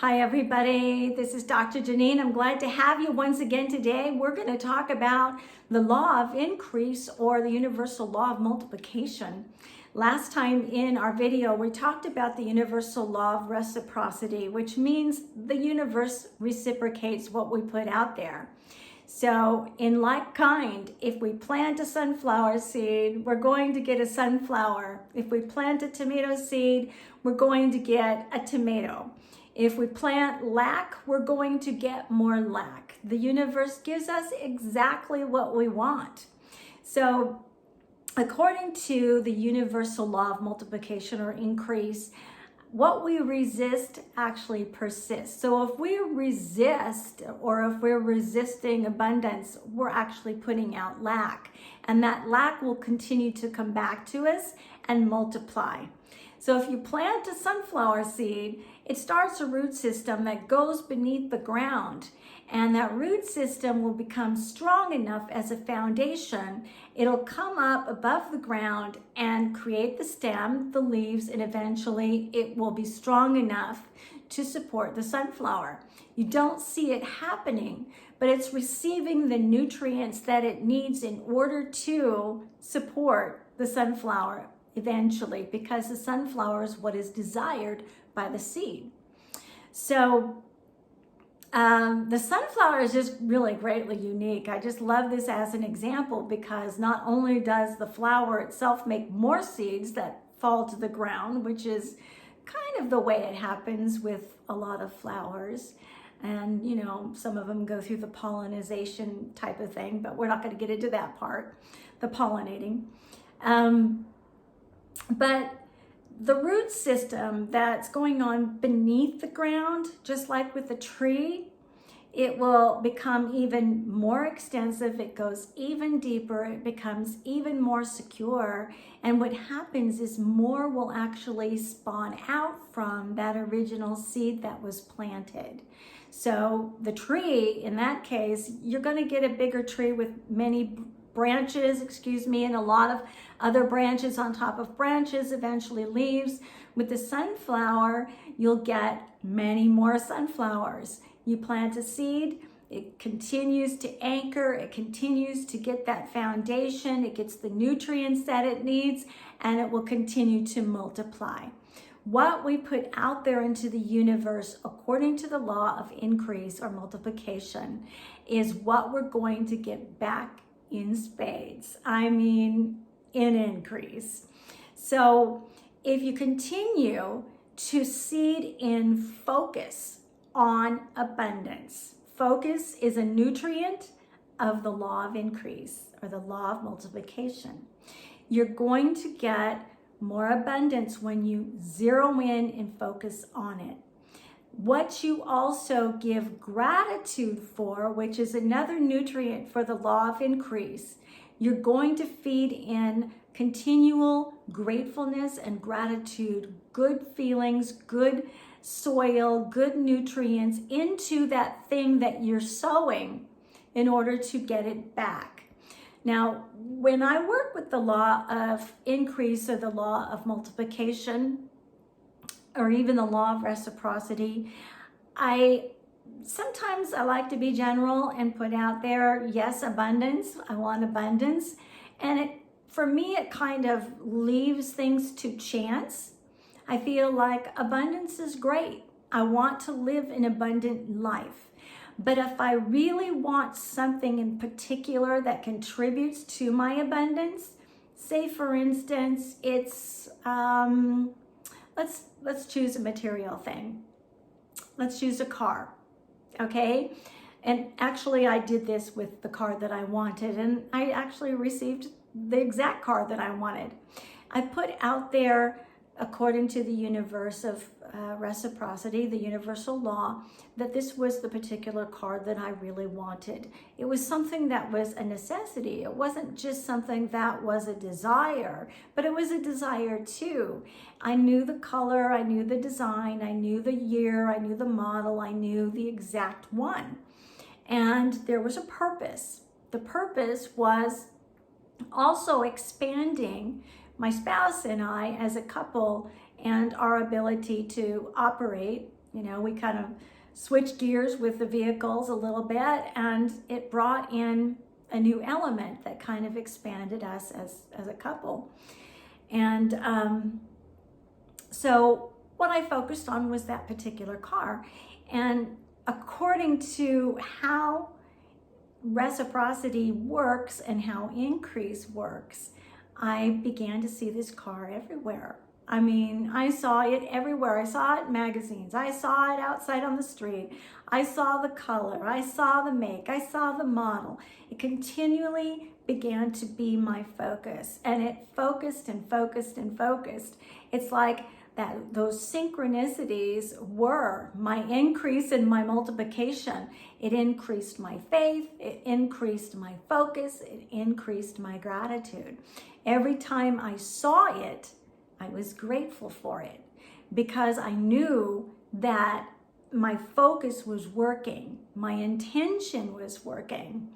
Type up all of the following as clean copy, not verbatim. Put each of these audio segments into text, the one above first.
Hi everybody, this is Dr. Jenine. I'm glad to have you once again today. We're going to talk about the law of increase or the universal law of multiplication. Last time in our video, we talked about the universal law of reciprocity, which means the universe reciprocates what we put out there. So in like kind, if we plant a sunflower seed, we're going to get a sunflower. If we plant a tomato seed, we're going to get a tomato. If we plant lack, we're going to get more lack. The universe gives us exactly what we want. So according to the universal law of multiplication or increase, what we resist actually persists. So if we resist or if we're resisting abundance, we're actually putting out lack. And that lack will continue to come back to us and multiply. So if you plant a sunflower seed, it starts a root system that goes beneath the ground. And that root system will become strong enough as a foundation. It'll come up above the ground and create the stem, the leaves, and eventually it will be strong enough to support the sunflower. You don't see it happening, but it's receiving the nutrients that it needs in order to support the sunflower eventually, because the sunflower is what is desired by the seed. So the sunflower is just really greatly unique. I just love this as an example because not only does the flower itself make more seeds that fall to the ground, which is kind of the way it happens with a lot of flowers. And, you know, some of them go through the pollination type of thing, but we're not going to get into that part, the pollinating. But the root system that's going on beneath the ground, just like with the tree, it will become even more extensive. It goes even deeper. It becomes even more secure. And what happens is more will actually spawn out from that original seed that was planted. So the tree, in that case, you're going to get a bigger tree with many branches, and a lot of other branches on top of branches, eventually leaves. With the sunflower, you'll get many more sunflowers. You plant a seed, it continues to anchor, it continues to get that foundation, it gets the nutrients that it needs, and it will continue to multiply. What we put out there into the universe, according to the law of increase or multiplication, is what we're going to get back in spades. I mean, in increase. So if you continue to seed in focus on abundance, focus is a nutrient of the law of increase or the law of multiplication. You're going to get more abundance when you zero in and focus on it. What you also give gratitude for, which is another nutrient for the law of increase, you're going to feed in continual gratefulness and gratitude, good feelings, good soil, good nutrients into that thing that you're sowing in order to get it back. Now, when I work with the law of increase or the law of multiplication, or even the law of reciprocity, sometimes I like to be general and put out there, yes, abundance, I want abundance. And for me, it kind of leaves things to chance. I feel like abundance is great. I want to live an abundant life. But if I really want something in particular that contributes to my abundance, say for instance, it's, let's choose a material thing. Let's choose a car, okay? And actually I did this with the car that I wanted, and I actually received the exact car that I wanted. I put out there, according to the universe of reciprocity, the universal law, that this was the particular car that I really wanted. It was something that was a necessity. It wasn't just something that was a desire, but it was a desire too. I knew the color, I knew the design, I knew the year, I knew the model, I knew the exact one. And there was a purpose. The purpose was also expanding my spouse and I as a couple and our ability to operate We kind of switched gears with the vehicles a little bit, and it brought in a new element that kind of expanded us as a couple. And so what I focused on was that particular car. And according to how reciprocity works and how increase works, I began to see this car everywhere. I mean, I saw it everywhere. I saw it in magazines. I saw it outside on the street. I saw the color. I saw the make. I saw the model. It continually began to be my focus, and it focused and focused and focused. It's like that those synchronicities were my increase and my multiplication. It increased my faith, it increased my focus, it increased my gratitude. Every time I saw it, I was grateful for it, because I knew that my focus was working, my intention was working,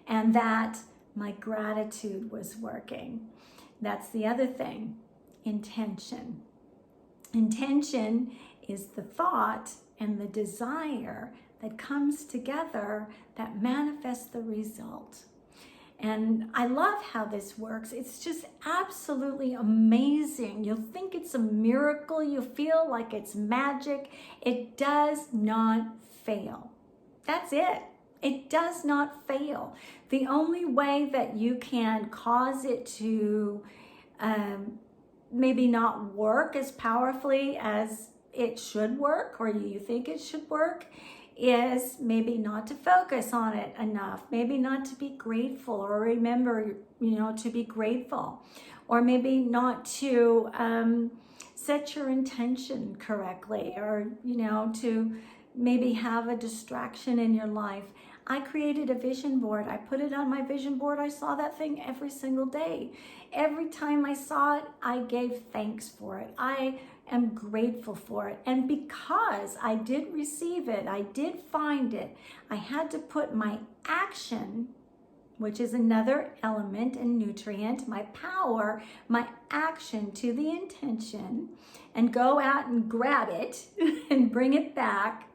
and that my gratitude was working. That's the other thing, intention. Intention is the thought and the desire that comes together that manifests the result. And I love how this works. It's just absolutely amazing. You'll think it's a miracle. You feel like it's magic. It does not fail. That's it. It does not fail. The only way that you can cause it to maybe not work as powerfully as it should work, or you think it should work, is maybe not to focus on it enough, maybe not to be grateful or remember, to be grateful, or maybe not to set your intention correctly, or, to maybe have a distraction in your life. I created a vision board. I put it on my vision board. I saw that thing every single day. Every time I saw it, I gave thanks for it. I am grateful for it. And because I did receive it, I did find it, I had to put my action, which is another element and nutrient, my power, my action to the intention, and go out and grab it and bring it back.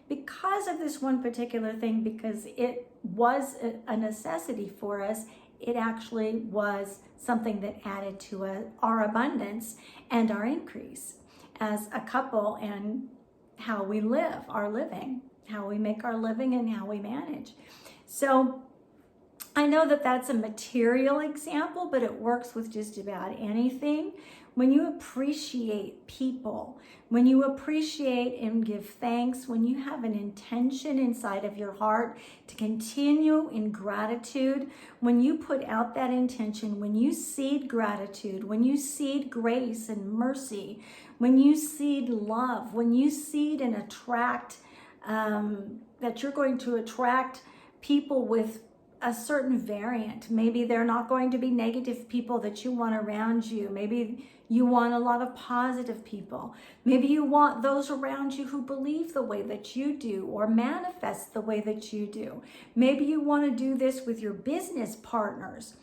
Because of this one particular thing, because it was a necessity for us, it actually was something that added to our abundance and our increase as a couple, and how we live our living, how we make our living, and how we manage. So I know that that's a material example, but it works with just about anything. When you appreciate people, when you appreciate and give thanks, when you have an intention inside of your heart to continue in gratitude, when you put out that intention, when you seed gratitude, when you seed grace and mercy, when you seed love, when you seed and attract, that you're going to attract people with a certain variant. Maybe they're not going to be negative people that you want around you. Maybe you want a lot of positive people. Maybe you want those around you who believe the way that you do or manifest the way that you do. Maybe you want to do this with your business partners.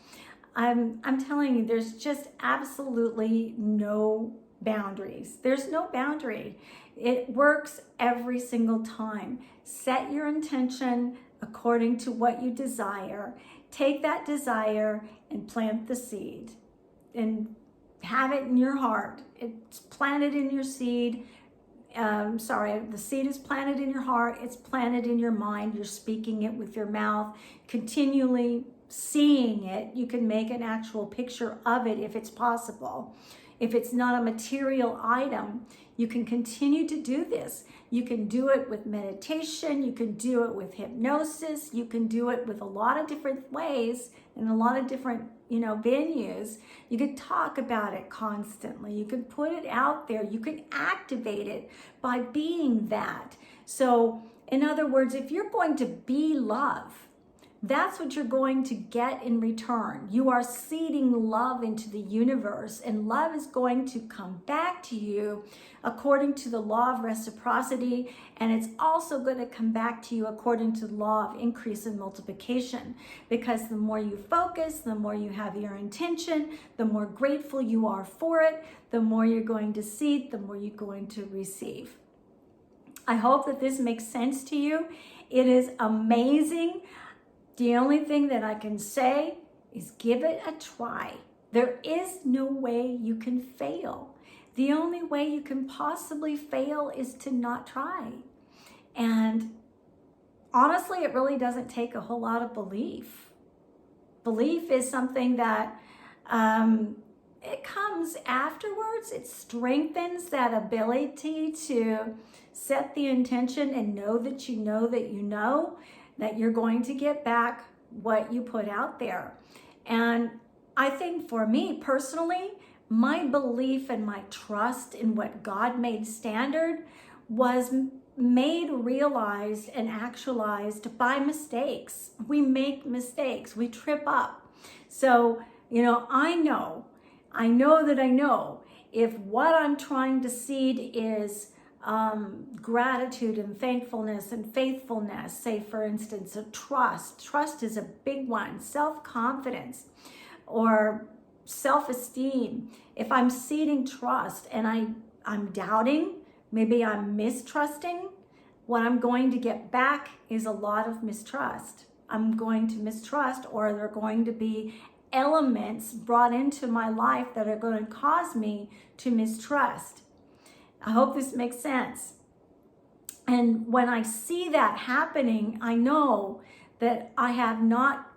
I'm telling you, there's just absolutely no boundaries. There's no boundary. It works every single time. Set your intention according to what you desire. Take that desire and plant the seed and have it in your heart. It's planted in your seed. The seed is planted in your heart. It's planted in your mind. You're speaking it with your mouth, continually seeing it. You can make an actual picture of it if it's possible. If it's not a material item, you can continue to do this. You can do it with meditation. You can do it with hypnosis. You can do it with a lot of different ways and a lot of different, venues. You can talk about it constantly. You can put it out there. You can activate it by being that. So, in other words, if you're going to be love, that's what you're going to get in return. You are seeding love into the universe, and love is going to come back to you according to the law of reciprocity, and it's also going to come back to you according to the law of increase and multiplication, because the more you focus, the more you have your intention, the more grateful you are for it, the more you're going to seed, the more you're going to receive. I hope that this makes sense to you. It is amazing. The only thing that I can say is give it a try. There is no way you can fail. The only way you can possibly fail is to not try. And honestly, it really doesn't take a whole lot of belief. Belief is something that it comes afterwards. It strengthens that ability to set the intention and know that you know that you know that you're going to get back what you put out there. And I think for me personally, my belief and my trust in what God made standard was made realized and actualized by mistakes. We make mistakes, we trip up. So, I know that I know if what I'm trying to seed is gratitude and thankfulness and faithfulness, say for instance, a trust is a big one, self-confidence or self-esteem. If I'm seeding trust and I'm doubting, maybe I'm mistrusting, what I'm going to get back is a lot of mistrust. I'm going to mistrust, or there are going to be elements brought into my life that are going to cause me to mistrust. I hope this makes sense. And when I see that happening, I know that I have not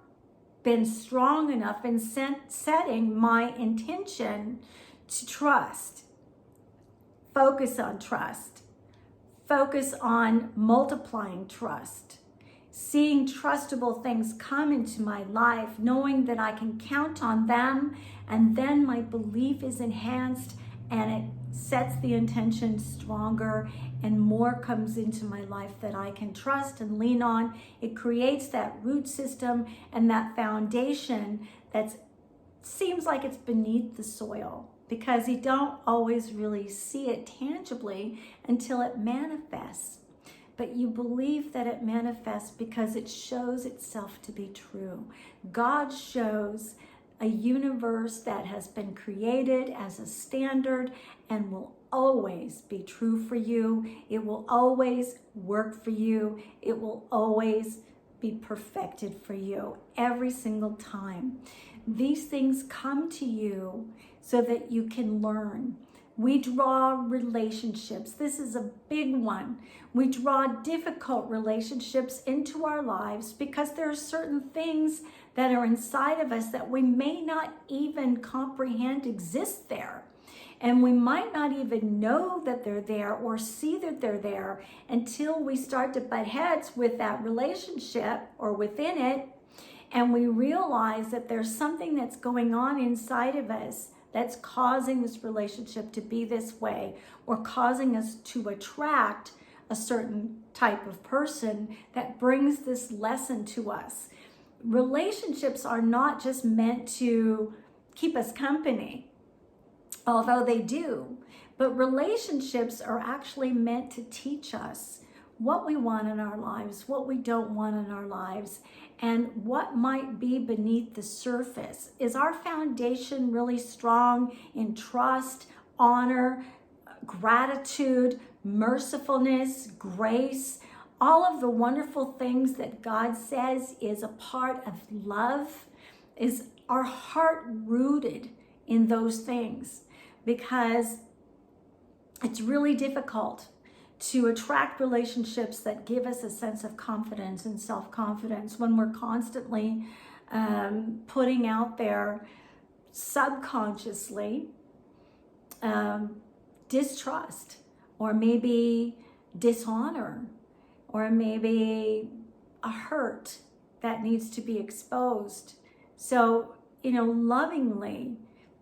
been strong enough in setting my intention to trust. Focus on trust. Focus on multiplying trust. Seeing trustable things come into my life, knowing that I can count on them, and then my belief is enhanced and it sets the intention stronger and more comes into my life that I can trust and lean on. It creates that root system and that foundation that seems like it's beneath the soil, because you don't always really see it tangibly until it manifests. But you believe that it manifests because it shows itself to be true. God shows a universe that has been created as a standard and will always be true for you. It will always work for you. It will always be perfected for you every single time. These things come to you so that you can learn. We draw relationships. This is a big one. We draw difficult relationships into our lives because there are certain things that are inside of us that we may not even comprehend exist there. And we might not even know that they're there or see that they're there until we start to butt heads with that relationship or within it. And we realize that there's something that's going on inside of us that's causing this relationship to be this way, or causing us to attract a certain type of person that brings this lesson to us. Relationships are not just meant to keep us company, although they do, but relationships are actually meant to teach us what we want in our lives, what we don't want in our lives, and what might be beneath the surface. Is our foundation really strong in trust, honor, gratitude, mercifulness, grace, all of the wonderful things that God says is a part of love? Is our heart rooted in those things? Because it's really difficult to attract relationships that give us a sense of confidence and self-confidence when we're constantly putting out there subconsciously distrust, or maybe dishonor, or maybe a hurt that needs to be exposed. So, lovingly,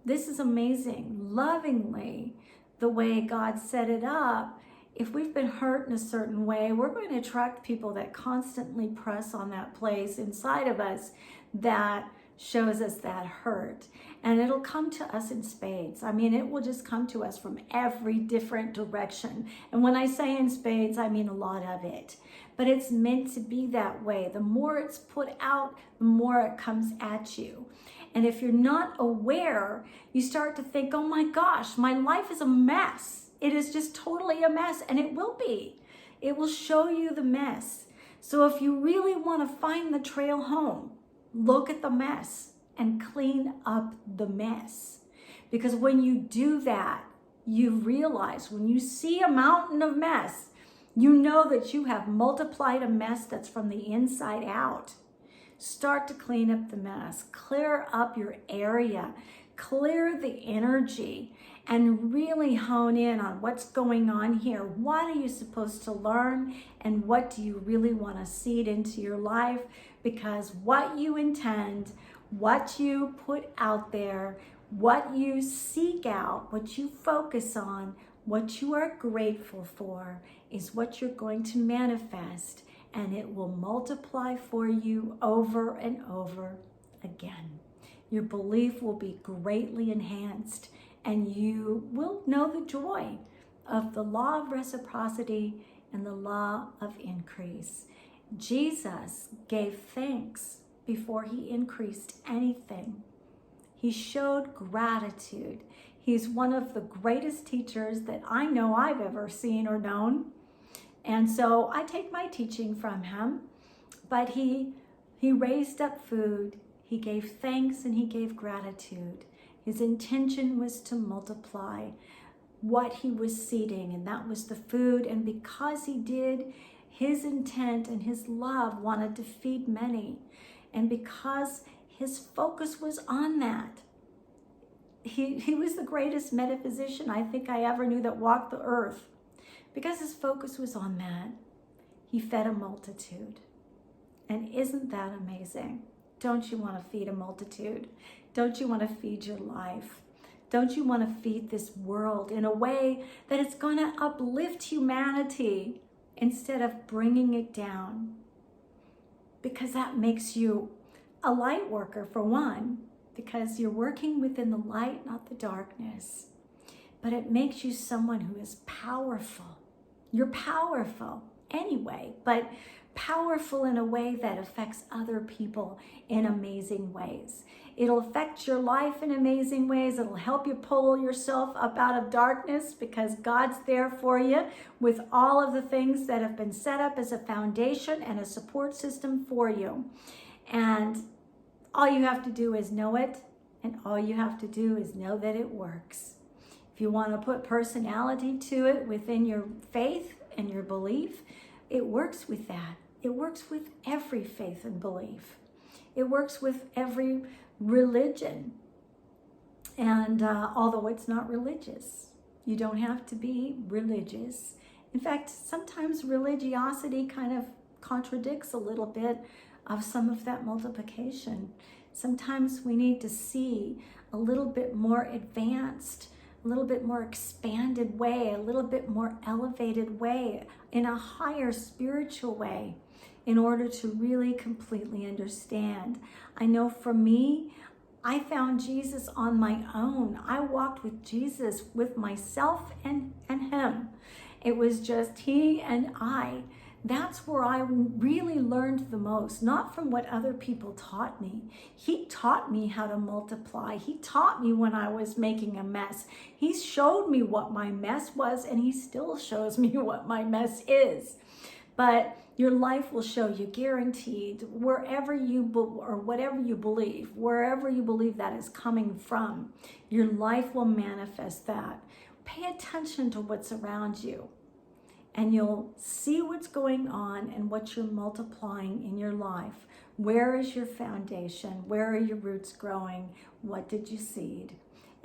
this is amazing, lovingly, the way God set it up. If we've been hurt in a certain way, we're going to attract people that constantly press on that place inside of us that shows us that hurt. And it'll come to us in spades. It will just come to us from every different direction. And when I say in spades, I mean a lot of it. But it's meant to be that way. The more it's put out, the more it comes at you. And if you're not aware, you start to think, oh my gosh, my life is a mess. It is just totally a mess, and it will be. It will show you the mess. So if you really want to find the trail home, look at the mess and clean up the mess. Because when you do that, you realize when you see a mountain of mess, you know that you have multiplied a mess that's from the inside out. Start to clean up the mess, clear up your area, clear the energy, and really hone in on what's going on here. What are you supposed to learn, and what do you really want to seed into your life? Because what you intend, what you put out there, what you seek out, what you focus on, what you are grateful for is what you're going to manifest, and it will multiply for you over and over again. Your belief will be greatly enhanced, and you will know the joy of the law of reciprocity and the law of increase. Jesus gave thanks before he increased anything. He showed gratitude. He's one of the greatest teachers that I know I've ever seen or known. And so I take my teaching from him. But he raised up food. He gave thanks and he gave gratitude. His intention was to multiply what he was seeding, and that was the food. And because he did, his intent and his love wanted to feed many. And because his focus was on that, he was the greatest metaphysician I think I ever knew that walked the earth. Because his focus was on that, he fed a multitude. And isn't that amazing? Don't you want to feed a multitude? Don't you want to feed your life? Don't you want to feed this world in a way that it's going to uplift humanity instead of bringing it down? Because that makes you a light worker, for one, because you're working within the light, not the darkness. But it makes you someone who is powerful. You're powerful anyway, but powerful in a way that affects other people in amazing ways. It'll affect your life in amazing ways. It'll help you pull yourself up out of darkness because God's there for you with all of the things that have been set up as a foundation and a support system for you. And all you have to do is know it, and all you have to do is know that it works. If you want to put personality to it within your faith and your belief, it works with that. It works with every faith and belief. It works with every religion. And although it's not religious, you don't have to be religious. In fact, sometimes religiosity kind of contradicts a little bit of some of that multiplication. Sometimes we need to see a little bit more advanced, a little bit more expanded way, a little bit more elevated way, in a higher spiritual way, in order to really completely understand. I know for me, I found Jesus on my own. I walked with Jesus, with myself and him. It was just he and I. That's where I really learned the most, not from what other people taught me. He taught me how to multiply. He taught me when I was making a mess. He showed me what my mess was, and he still shows me what my mess is. But your life will show you, guaranteed, wherever you or whatever you believe, wherever you believe that is coming from, your life will manifest that. Pay attention to what's around you, and you'll see what's going on and what you're multiplying in your life. Where is your foundation? Where are your roots growing? What did you seed?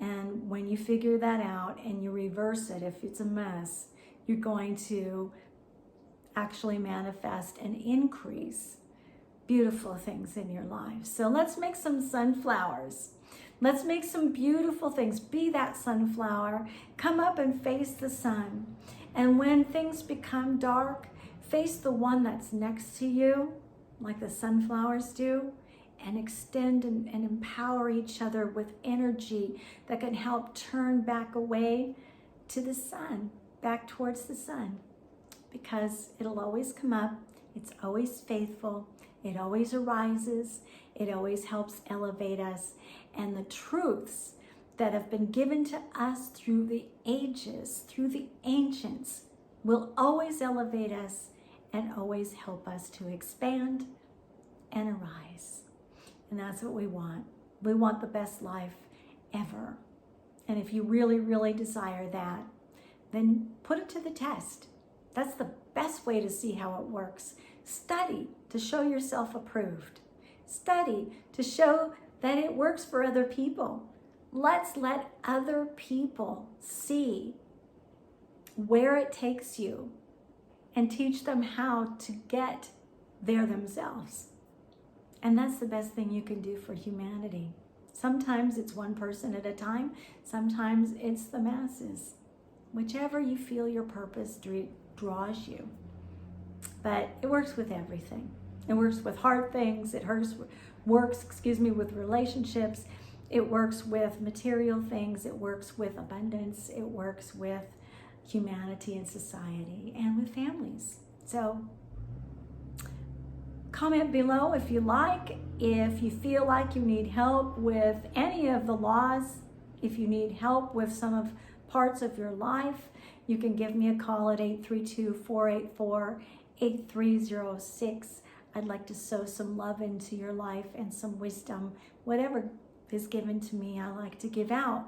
And when you figure that out and you reverse it, if it's a mess, you're going to actually manifest and increase beautiful things in your life. So let's make some sunflowers. Let's make some beautiful things. Be that sunflower. Come up and face the sun. And when things become dark, face the one that's next to you, like the sunflowers do, and extend and empower each other with energy that can help turn back away to the sun, back towards the sun. Because it'll always come up, it's always faithful, it always arises, it always helps elevate us. And the truths that have been given to us through the ages, through the ancients, will always elevate us and always help us to expand and arise. And that's what we want. We want the best life ever. And if you really, really desire that, then put it to the test. That's the best way to see how it works. Study to show yourself approved. Study to show that it works for other people. Let's let other people see where it takes you and teach them how to get there themselves. And that's the best thing you can do for humanity. Sometimes it's one person at a time. Sometimes it's the masses. Whichever you feel your purpose draws you. But it works with everything. It works with hard things. It works with relationships. It works with material things. It works with abundance. It works with humanity and society and with families. So comment below if you like. If you feel like you need help with any of the laws, if you need help with some of parts of your life, you can give me a call at 832-484-8306. I'd like to sow some love into your life and some wisdom. Whatever is given to me, I like to give out.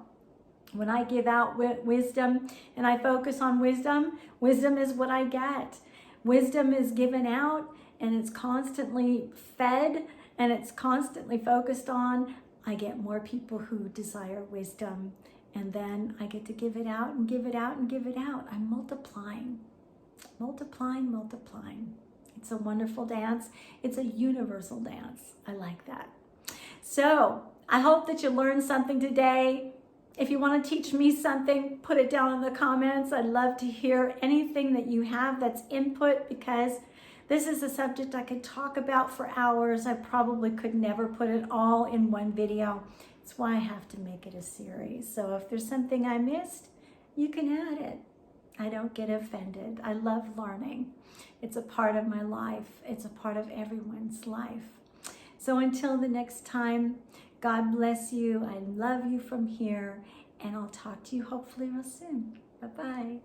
When I give out wisdom and I focus on wisdom, wisdom is what I get. Wisdom is given out and it's constantly fed and it's constantly focused on. I get more people who desire wisdom, and then I get to give it out and give it out and give it out. I'm multiplying, multiplying, multiplying. It's a wonderful dance. It's a universal dance. I like that. So I hope that you learned something today. If you want to teach me something, put it down in the comments. I'd love to hear anything that you have that's input, because this is a subject I could talk about for hours. I probably could never put it all in one video. That's why I have to make it a series. So if there's something I missed, you can add it. I don't get offended. I love learning. It's a part of my life. It's a part of everyone's life. So until the next time, God bless you. I love you from here, and I'll talk to you hopefully real soon. Bye-bye.